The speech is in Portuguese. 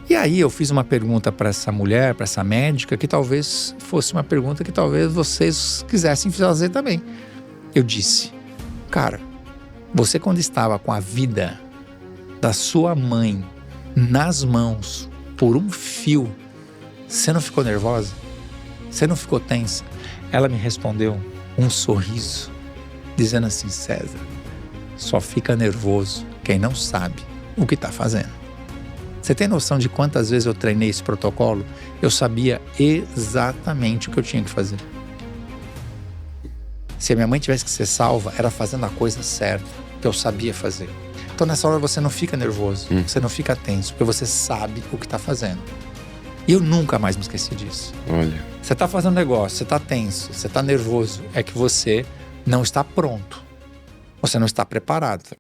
E aí eu fiz uma pergunta para essa mulher, para essa médica, que talvez fosse uma pergunta que talvez vocês quisessem fazer também. Eu disse: cara, você quando estava com a vida da sua mãe nas mãos, por um fio, você não ficou nervosa? Você não ficou tensa? Ela me respondeu um sorriso, dizendo assim: César, só fica nervoso quem não sabe o que está fazendo. Você tem noção de quantas vezes eu treinei esse protocolo? Eu sabia exatamente o que eu tinha que fazer. Se a minha mãe tivesse que ser salva, era fazendo a coisa certa, que eu sabia fazer. Então nessa hora você não fica nervoso, você não fica tenso, porque você sabe o que está fazendo. E eu nunca mais me esqueci disso. Olha. Você está fazendo um negócio, você está tenso, você está nervoso, é que você não está pronto. Você não está preparado.